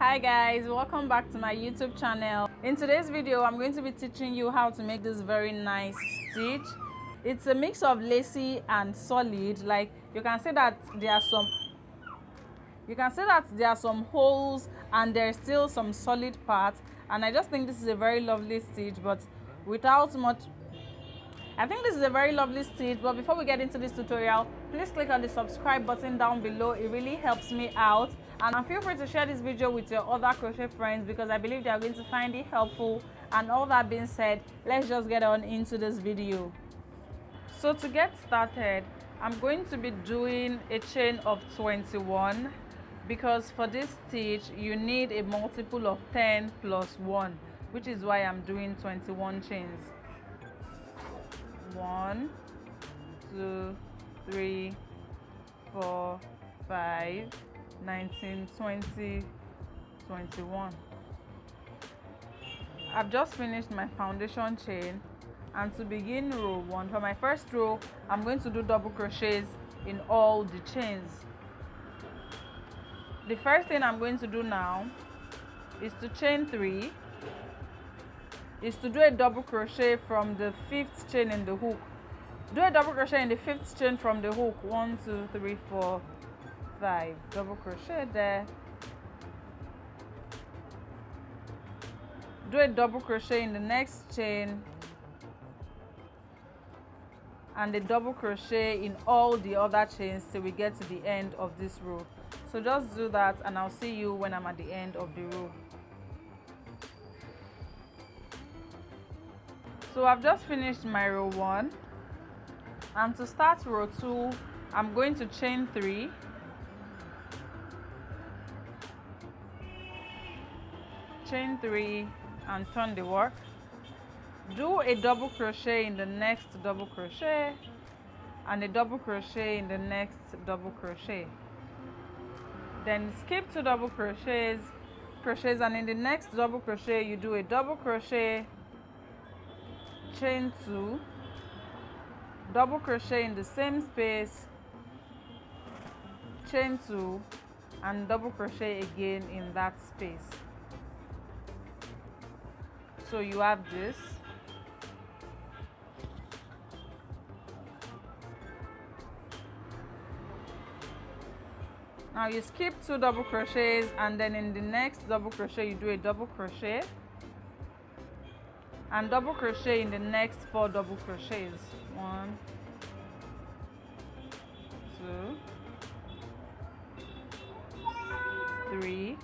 Hi guys, welcome back to my YouTube channel. In today's video I'm going to be teaching you how to make this very nice stitch. It's a mix of lacy and solid. Like you can see that there are some holes and there's still some solid parts, and I just think this is a very lovely stitch. But without much I think this is a very lovely stitch, but before we get into this tutorial, please click on the subscribe button down below. It really helps me out, and feel free to share this video with your other crochet friends because I believe they are going to find it helpful. And all that being said, let's just get on into this video. So to get started, I'm going to be doing a chain of 21 because for this stitch you need a multiple of 10 plus 1, which is why I'm doing 21 chains. 1, 2, 3, 4, 5, 19, 20, 21. I've just finished my foundation chain, and to begin row 1, for my first row I'm going to do double crochets in all the chains. The first thing I'm going to do now is to chain 3, is to do a double crochet from the 5th chain in the hook. Do a double crochet in the 5th chain from the hook. 1, 2, 3, 4, 5. Double crochet there. Do a double crochet in the next chain and a double crochet in all the other chains till we get to the end of this row. So just do that and I'll see you when I'm at the end of the row. So I've just finished my row 1, and to start row 2 I'm going to chain 3, chain 3 and turn the work. Do a double crochet in the next double crochet and a double crochet in the next double crochet. Then skip 2 double crochets, and in the next double crochet you do a double crochet, chain 2, double crochet in the same space, chain 2 and double crochet again in that space. So you have this. Now you skip 2 double crochets, and then in the next double crochet you do a double crochet and double crochet in the next 4 double crochets. 1, 2, 3,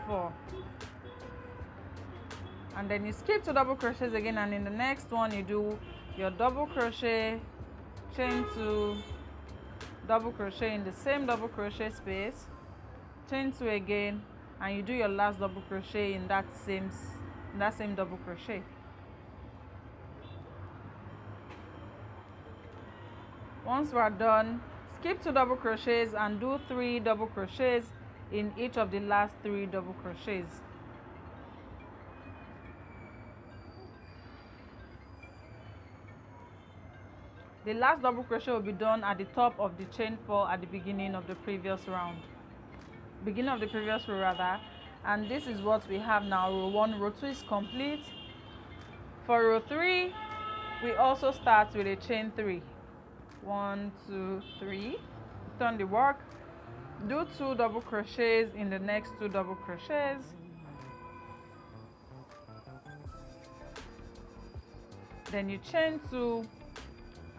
4, and then you skip 2 double crochets again, and in the next one you do your double crochet, chain 2, double crochet in the same double crochet space, chain 2 again, and you do your last double crochet in that same double crochet. Once we are done, skip 2 double crochets and do 3 double crochets in each of the last 3 double crochets. The last double crochet will be done at the top of the chain 4 at the beginning of the previous row rather. And this is what we have now. Row 1, row 2 is complete. For row 3 we also start with a chain 3. 1, 2, 3, turn the work, do 2 double crochets in the next 2 double crochets, then you chain 2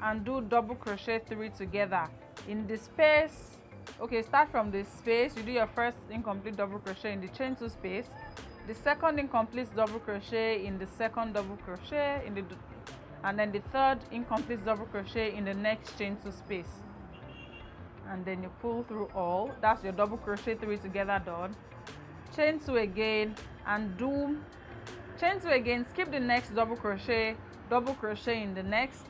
and do double crochet 3 together in the space. Okay, start from the space. You do your first incomplete double crochet in the chain 2 space, the second incomplete double crochet in the second double crochet and then the third incomplete double crochet in the next chain 2 space, and then you pull through all. That's your double crochet 3 together done. Chain 2 again and do chain 2 again, skip the next double crochet in the next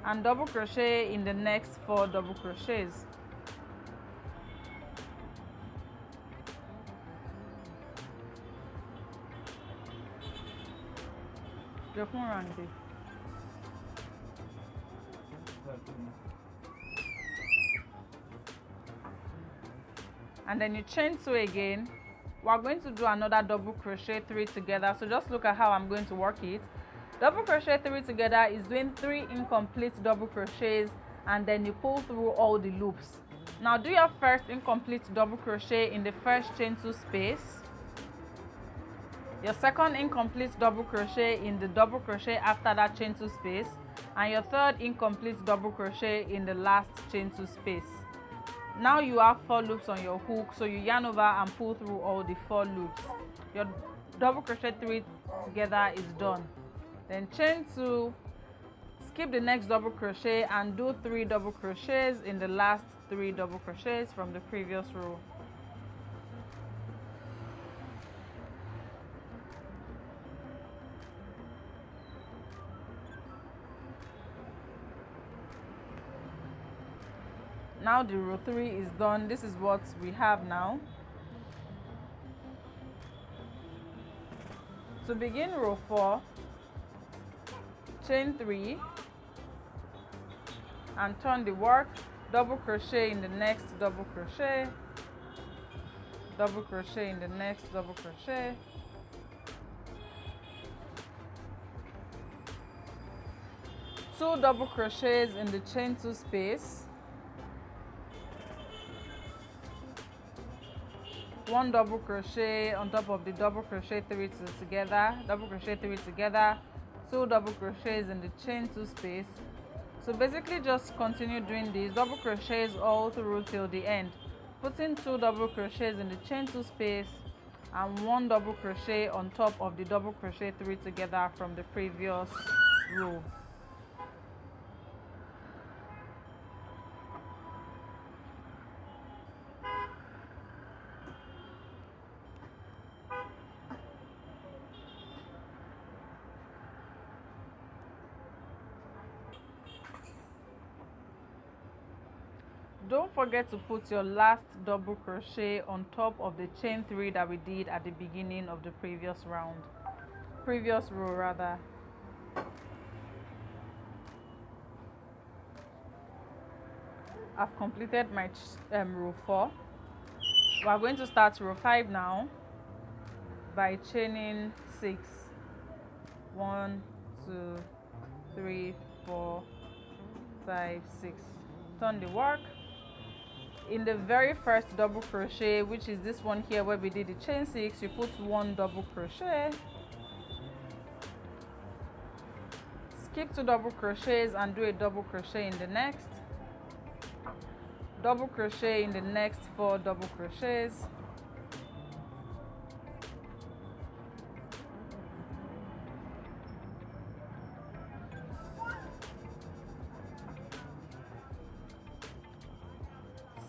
and double crochet in the next 4 double crochets. and then you chain 2 again. We're going to do another double crochet 3 together, so just look at how I'm going to work it. Double crochet 3 together is doing 3 incomplete double crochets, and then you pull through all the loops. Now do your first incomplete double crochet in the first chain 2 space, your second incomplete double crochet in the double crochet after that chain 2 space, and your third incomplete double crochet in the last chain 2 space. Now you have 4 loops on your hook, so you yarn over and pull through all the 4 loops. Your double crochet 3 together is done. Then chain 2, skip the next double crochet and do 3 double crochets in the last 3 double crochets from the previous row. Now the row 3 is done. This is what we have now. To begin row 4, chain 3 and turn the work, double crochet in the next double crochet, double crochet in the next double crochet, two double crochets in the chain 2 space, one double crochet on top of the double crochet 3 together, double crochet 3 together, 2 double crochets in the chain 2 space. So basically just continue doing these double crochets all through till the end, putting 2 double crochets in the chain 2 space and 1 double crochet on top of the double crochet 3 together from the previous row. Don't forget to put your last double crochet on top of the chain 3 that we did at the beginning of the previous row rather. I've completed my row 4. We are going to start row 5 now by chaining 6. 1, 2, 3, 4, 5, 6. Turn the work. In the very first double crochet, which is this one here where we did the chain 6, you put 1 double crochet, skip 2 double crochets and do a double crochet in the next, double crochet in the next 4 double crochets,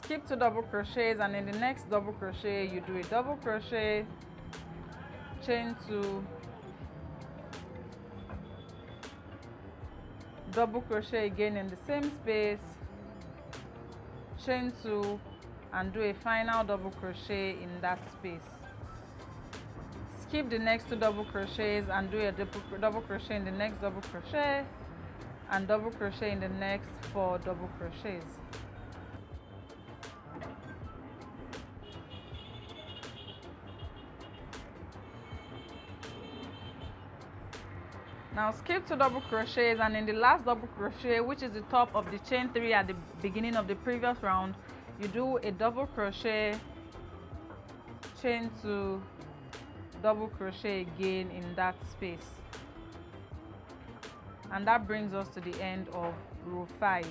skip 2 double crochets, and in the next double crochet you do a double crochet, chain 2, double crochet again in the same space, chain 2, and do a final double crochet in that space. Skip the next 2 double crochets and do a double crochet in the next double crochet and double crochet in the next 4 double crochets. Now skip 2 double crochets, and in the last double crochet, which is the top of the chain 3 at the beginning of the previous round, you do a double crochet, chain 2, double crochet again in that space. And that brings us to the end of row 5.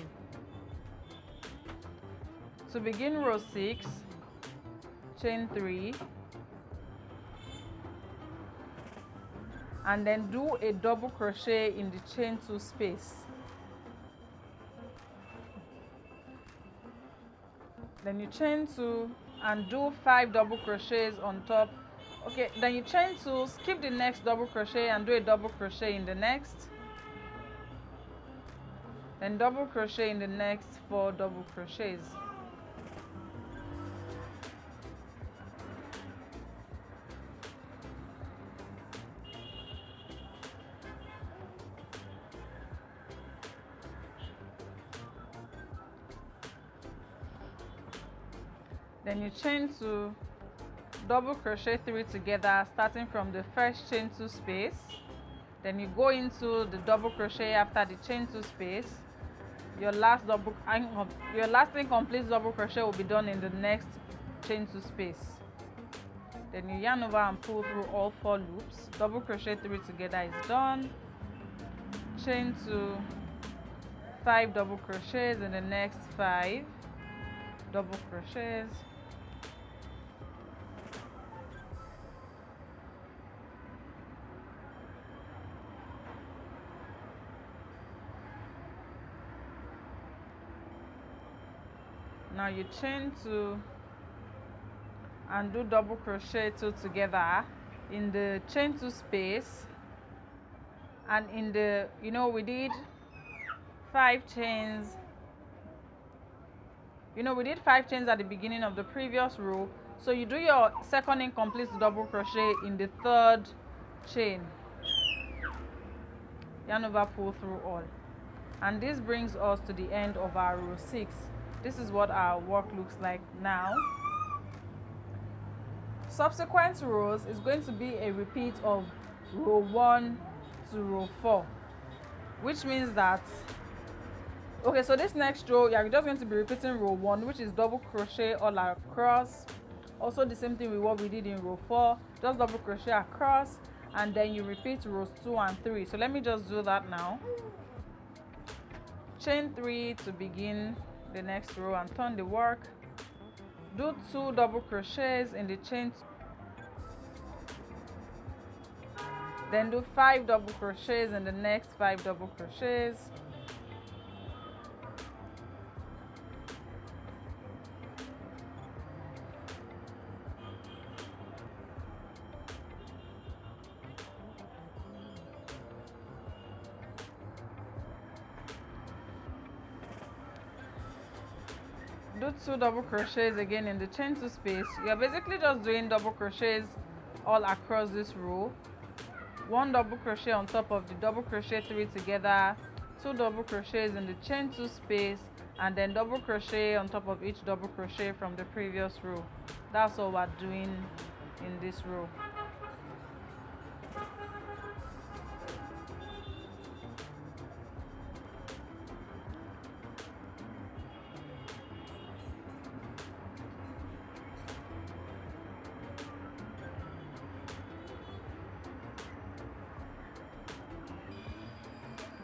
To begin row 6, chain 3, and then do a double crochet in the chain 2 space. Then you chain 2 and do 5 double crochets on top. Okay, then you chain 2, skip the next double crochet and do a double crochet in the next, then double crochet in the next 4 double crochets. Then you chain 2, double crochet 3 together, starting from the first chain 2 space. Then you go into the double crochet after the chain 2 space. Your last incomplete double crochet will be done in the next chain 2 space. Then you yarn over and pull through all 4 loops. Double crochet 3 together is done. Chain 2, 5 double crochets in the next 5 double crochets. Now you chain 2 and do double crochet 2 together in the chain 2 space, and in the, we did 5 chains. We did 5 chains at the beginning of the previous row, so you do your second incomplete double crochet in the 3rd chain. Yarn over, pull through all, and this brings us to the end of our row 6. This is what our work looks like now. Subsequent rows is going to be a repeat of row 1 to row 4, which means that, okay, so this next row, you're just going to be repeating row 1, which is double crochet all across. Also the same thing with what we did in row 4, just double crochet across, and then you repeat rows 2 and 3. So let me just do that now. Chain 3 to begin the next row and turn the work. Do 2 double crochets in the chain, then do 5 double crochets in the next 5 double crochets. Do 2 double crochets again in the chain 2 space. You're basically just doing double crochets all across this row. 1 double crochet on top of the double crochet 3 together, 2 double crochets in the chain 2 space, and then double crochet on top of each double crochet from the previous row. That's all we're doing in this row.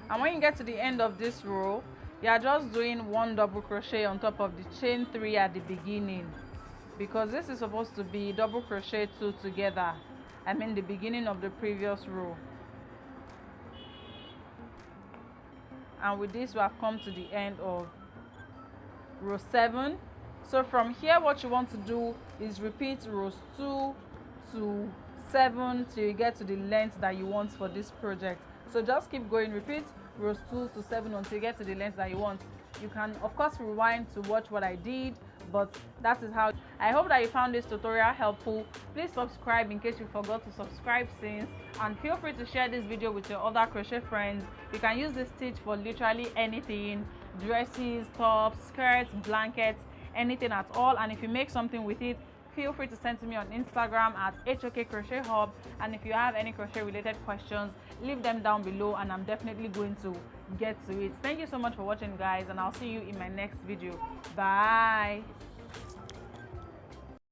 And when you get to the end of this row, you are just doing 1 double crochet on top of the chain 3 at the beginning, because this is supposed to be double crochet 2 together, the beginning of the previous row. And with this, we have come to the end of row 7. So from here, what you want to do is repeat rows 2 to 7 till you get to the length that you want for this project. So just keep going, repeat rows 2 to 7 until you get to the length that you want. You can of course rewind to watch what I did, but that is how. I hope that you found this tutorial helpful. Please subscribe in case you forgot to subscribe since, and feel free to share this video with your other crochet friends. You can use this stitch for literally anything: dresses, tops, skirts, blankets, anything at all. And if you make something with it, feel free to send to me on Instagram at HOK Crochet Hub. And if you have any crochet related questions, leave them down below and I'm definitely going to get to it. Thank you so much for watching, guys, and I'll see you in my next video. Bye.